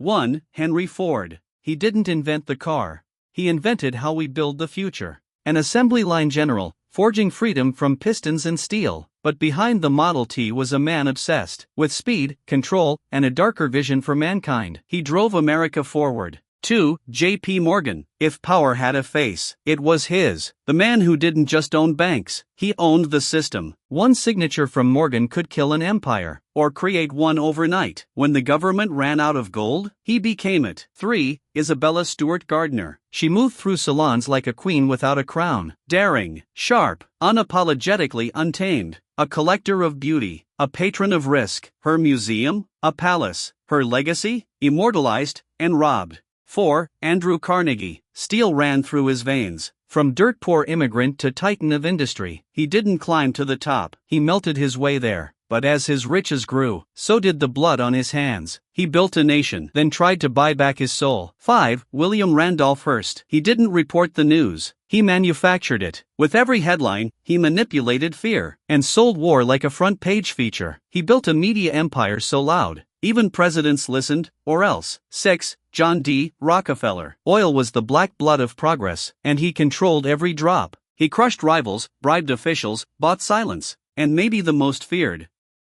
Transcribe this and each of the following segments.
1. Henry Ford. He didn't invent the car. He invented how we build the future. An assembly line general, forging freedom from pistons and steel. But behind the Model T was a man obsessed with speed, control, and a darker vision for mankind. He drove America forward. 2. J.P. Morgan. If power had a face, it was his. The man who didn't just own banks, he owned the system. One signature from Morgan could kill an empire, or create one overnight. When the government ran out of gold, he became it. 3. Isabella Stewart Gardner. She moved through salons like a queen without a crown. Daring, sharp, unapologetically untamed. A collector of beauty, a patron of risk. Her museum, a palace. Her legacy, immortalized and robbed. 4. Andrew Carnegie. Steel ran through his veins. From dirt-poor immigrant to titan of industry, he didn't climb to the top, he melted his way there. But as his riches grew, so did the blood on his hands. He built a nation, then tried to buy back his soul. 5. William Randolph Hearst. He didn't report the news, he manufactured it. With every headline, he manipulated fear, and sold war like a front-page feature. He built a media empire so loud, even presidents listened, or else. 6. John D. Rockefeller. Oil was the black blood of progress, and he controlled every drop. He crushed rivals, bribed officials, bought silence, and maybe the most feared.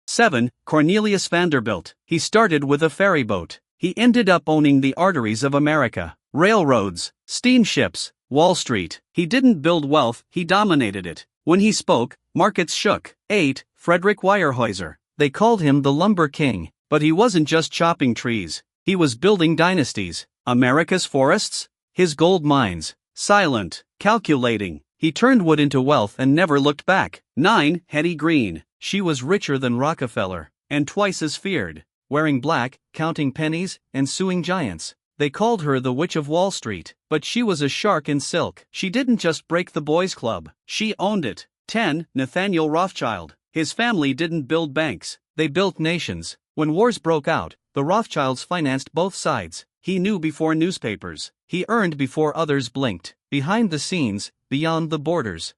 7. Cornelius Vanderbilt. He started with a ferry boat. He ended up owning the arteries of America. Railroads, steamships, Wall Street. He didn't build wealth, he dominated it. When he spoke, markets shook. 8. Frederick Weyerhaeuser. They called him the Lumber King, but he wasn't just chopping trees. He was building dynasties. America's forests, his gold mines. Silent, calculating. He turned wood into wealth and never looked back. 9. Hetty Green. She was richer than Rockefeller, and twice as feared. Wearing black, counting pennies, and suing giants. They called her the Witch of Wall Street, but she was a shark in silk. She didn't just break the boys' club, she owned it. 10. Nathaniel Rothschild. His family didn't build banks, they built nations. When wars broke out, the Rothschilds financed both sides. He knew before newspapers. He earned before others blinked. Behind the scenes, beyond the borders.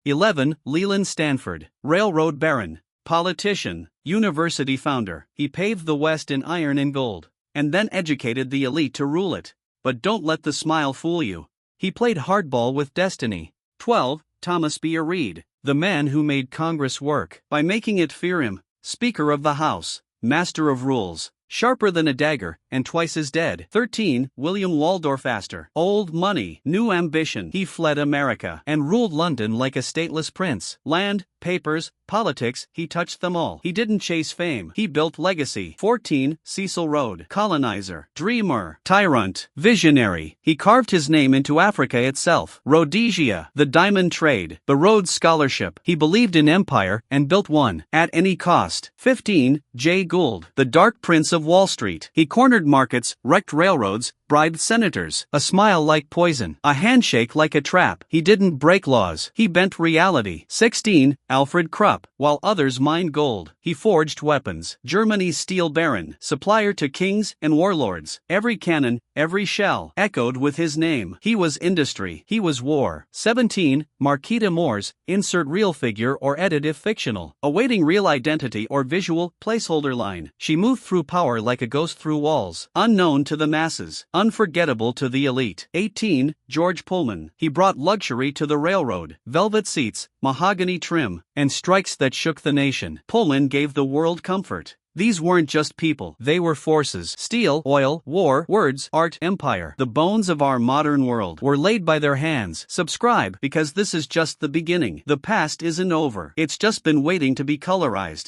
11. Leland Stanford. Railroad baron, politician, university founder. He paved the West in iron and gold, and then educated the elite to rule it. But don't let the smile fool you. He played hardball with destiny. 12. Thomas B. Reed. The man who made Congress work by making it fear him. Speaker of the House, master of rules, sharper than a dagger, and twice as dead. 13. William Waldorf Astor. Old money, new ambition. He fled America and ruled London like a stateless prince. Land, papers, politics, he touched them all. He didn't chase fame, he built legacy. 14. Cecil Rhodes. Colonizer, dreamer, tyrant, visionary. He carved his name into Africa itself. Rhodesia, the diamond trade, the Rhodes Scholarship. He believed in empire and built one, at any cost. 15. Jay Gould. The Dark Prince of Wall Street. He cornered markets, wrecked railroads, bribed senators. A smile like poison, a handshake like a trap. He didn't break laws, he bent reality. 16. Alfred Krupp. While others mined gold, he forged weapons. Germany's steel baron, supplier to kings and warlords. Every cannon, every shell, echoed with his name. He was industry, he was war. 17. Marquita Moores. Insert real figure or edit if fictional. Awaiting real identity or visual placeholder line. She moved through power like a ghost through walls. Unknown to the masses, unforgettable to the elite. 18. George Pullman. He brought luxury to the railroad. Velvet seats, mahogany trim, and strikes that shook the nation. Pullman gave the world comfort. These weren't just people, they were forces. Steel, oil, war, words, art, empire. The bones of our modern world were laid by their hands. Subscribe, because this is just the beginning. The past isn't over. It's just been waiting to be colorized.